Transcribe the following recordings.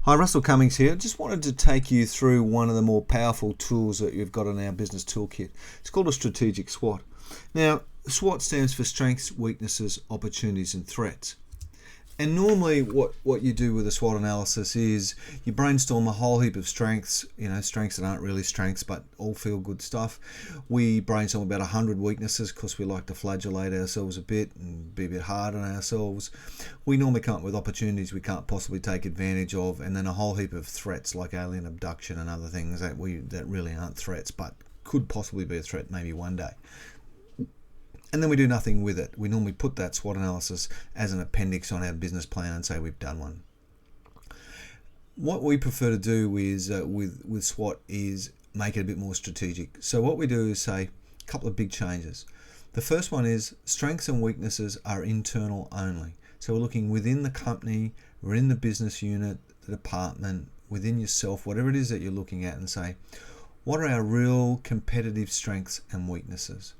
Hi, Russell Cummings here. Just wanted to take you through one of the more powerful tools that you've got in our business toolkit. It's called a strategic SWOT. Now, SWOT stands for strengths, weaknesses, opportunities, and threats. And normally what you do with a SWOT analysis is you brainstorm a whole heap of strengths, strengths that aren't really strengths but all feel good stuff. We brainstorm about 100 weaknesses because we like to flagellate ourselves a bit and be a bit hard on ourselves. We normally come up with opportunities we can't possibly take advantage of, and then a whole heap of threats like alien abduction and other things that really aren't threats but could possibly be a threat maybe one day. And then we do nothing with it. We normally put that SWOT analysis as an appendix on our business plan and say we've done one. What we prefer to do is with SWOT is make it a bit more strategic. So what we do is say a couple of big changes. The first one is strengths and weaknesses are internal only. So we're looking within the company, within the business unit, the department, within yourself, whatever it is that you're looking at, and say, what are our real competitive strengths and weaknesses?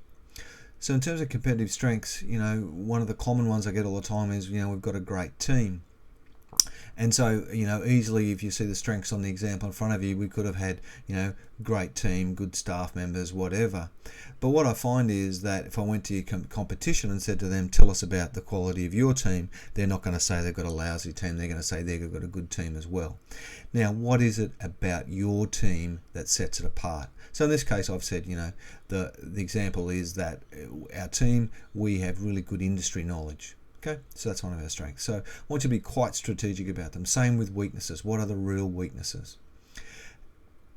So in terms of competitive strengths, one of the common ones I get all the time is, we've got a great team. And so, easily if you see the strengths on the example in front of you, we could have had, great team, good staff members, whatever. But what I find is that if I went to your competition and said to them, tell us about the quality of your team, they're not going to say they've got a lousy team. They're going to say they've got a good team as well. Now, what is it about your team that sets it apart? So in this case, I've said, the example is that our team, we have really good industry knowledge. Okay, so that's one of our strengths. So I want you to be quite strategic about them. Same with weaknesses. What are the real weaknesses?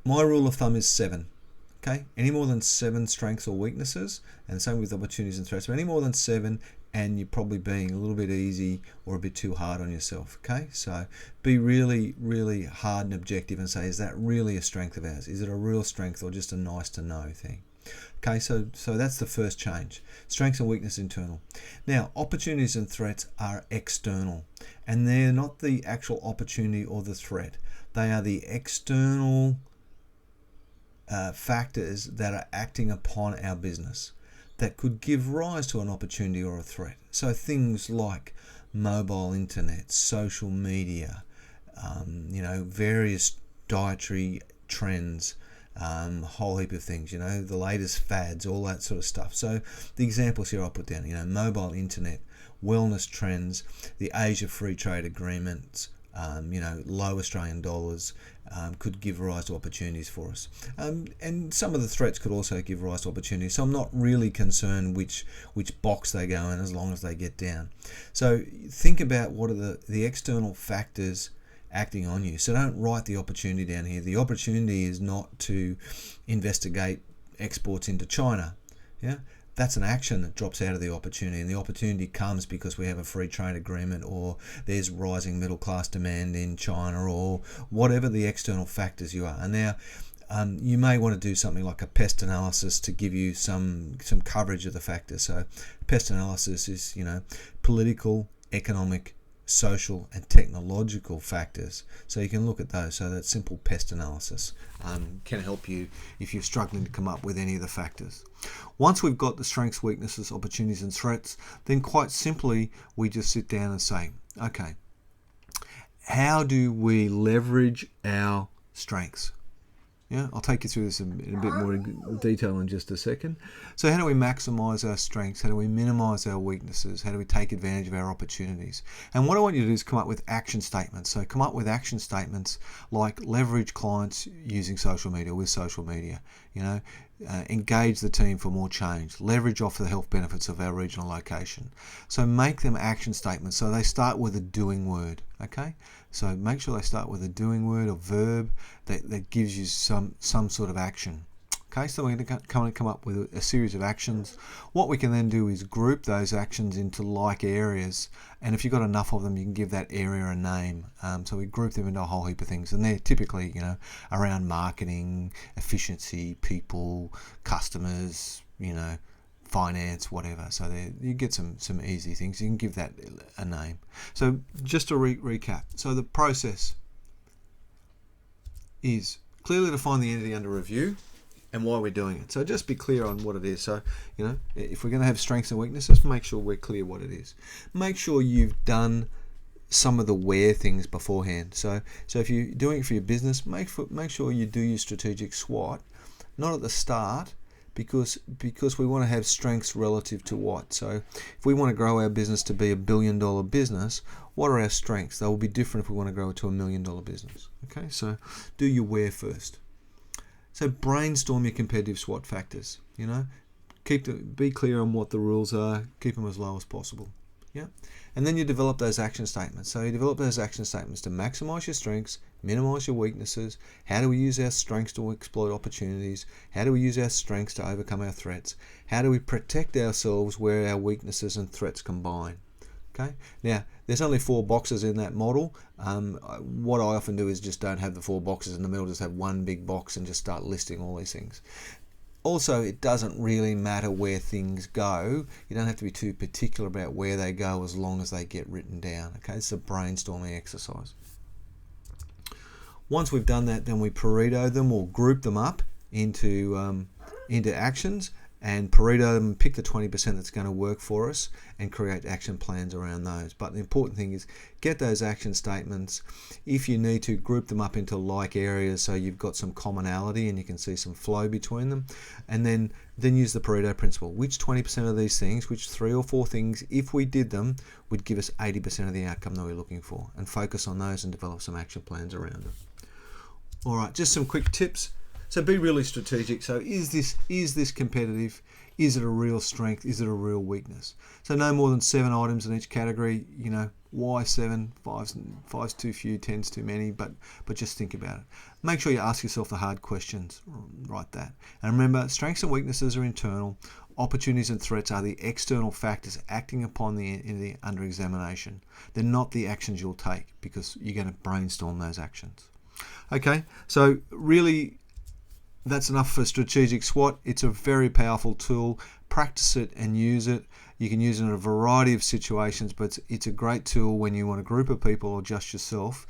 My rule of thumb is 7. Okay, any more than 7 strengths or weaknesses, and same with opportunities and threats. But any more than 7, and you're probably being a little bit easy or a bit too hard on yourself. Okay, so be really, really hard and objective and say, is that really a strength of ours? Is it a real strength or just a nice to know thing? Okay, so that's the first change. Strengths and weakness internal. Now, opportunities and threats are external, and they're not the actual opportunity or the threat. They are the external factors that are acting upon our business that could give rise to an opportunity or a threat. So things like mobile internet, social media, various dietary trends, whole heap of things, the latest fads, all that sort of stuff. So the examples here I'll put down, mobile internet, wellness trends, the Asia Free Trade Agreements, low Australian dollars could give rise to opportunities for us. And some of the threats could also give rise to opportunities. So I'm not really concerned which box they go in as long as they get down. So think about what are the external factors acting on you. So don't write the opportunity down here. The opportunity is not to investigate exports into China. Yeah, that's an action that drops out of the opportunity, and the opportunity comes because we have a free trade agreement, or there's rising middle class demand in China, or whatever the external factors you are. And now you may want to do something like a pest analysis to give you some coverage of the factors. So pest analysis is political, economic, social and technological factors. So you can look at those. So that simple pest analysis can help you if you're struggling to come up with any of the factors. Once we've got the strengths, weaknesses, opportunities and threats, then quite simply we just sit down and say, okay, how do we leverage our strengths? Yeah, I'll take you through this in a bit more detail in just a second. So how do we maximize our strengths? How do we minimize our weaknesses? How do we take advantage of our opportunities? And what I want you to do is come up with action statements. So come up with action statements like leverage clients using social media, with social media, engage the team for more change, leverage off the health benefits of our regional location. So make them action statements. So they start with a doing word, okay? So make sure they start with a doing word or verb that gives you some sort of action. Okay, so we're going to come up with a series of actions. What we can then do is group those actions into like areas, and if you've got enough of them, you can give that area a name. So we group them into a whole heap of things, and they're typically, around marketing, efficiency, people, customers, finance, whatever. So there you get some easy things. You can give that a name. So just to recap, so the process is clearly define the entity under review and why we're doing it. So just be clear on what it is. So, if we're going to have strengths and weaknesses, make sure we're clear what it is. Make sure you've done some of the where things beforehand. So if you're doing it for your business, make sure you do your strategic SWOT, not at the start, because we want to have strengths relative to what. So if we want to grow our business to be $1 billion business, what are our strengths? They will be different if we want to grow it to $1 million business. Okay, so do your where first. So brainstorm your competitive SWOT factors. Be clear on what the rules are. Keep them as low as possible. Yeah, and then you develop those action statements. So you develop those action statements to maximize your strengths, minimize your weaknesses. How do we use our strengths to exploit opportunities? How do we use our strengths to overcome our threats? How do we protect ourselves where our weaknesses and threats combine? Okay. Now, there's only 4 boxes in that model. What I often do is just don't have the 4 boxes in the middle, just have one big box and just start listing all these things. Also, it doesn't really matter where things go. You don't have to be too particular about where they go as long as they get written down. Okay, it's a brainstorming exercise. Once we've done that, then we Pareto them or group them up into actions and Pareto them, pick the 20% that's going to work for us and create action plans around those. But the important thing is get those action statements. If you need to, group them up into like areas so you've got some commonality and you can see some flow between them, and then use the Pareto principle. Which 20% of these things, which 3 or 4 things, if we did them, would give us 80% of the outcome that we're looking for, and focus on those and develop some action plans around them. All right, just some quick tips. So be really strategic. So is this competitive? Is it a real strength? Is it a real weakness? So no more than 7 items in each category. Why 7? 5's too few, 10's too many, but just think about it. Make sure you ask yourself the hard questions. Write that. And remember, strengths and weaknesses are internal. Opportunities and threats are the external factors acting upon the under examination. They're not the actions you'll take, because you're going to brainstorm those actions. Okay, so really, that's enough for strategic SWOT. It's a very powerful tool. Practice it and use it. You can use it in a variety of situations, but it's a great tool when you want a group of people or just yourself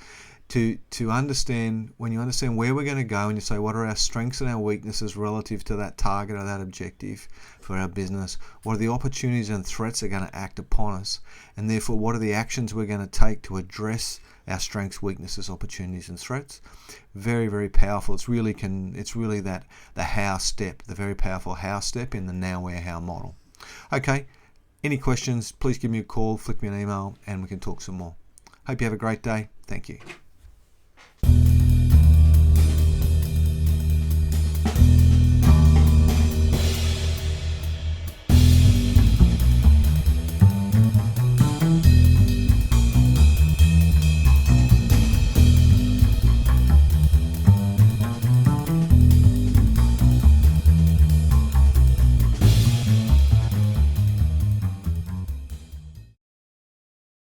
to understand, when you understand where we're going to go and you say, what are our strengths and our weaknesses relative to that target or that objective for our business? What are the opportunities and threats that are going to act upon us? And therefore, what are the actions we're going to take to address our strengths, weaknesses, opportunities, and threats? Very, very powerful. It's really the how step, the very powerful how step in the now, where, how model. Okay, any questions, please give me a call, flick me an email, and we can talk some more. Hope you have a great day. Thank you.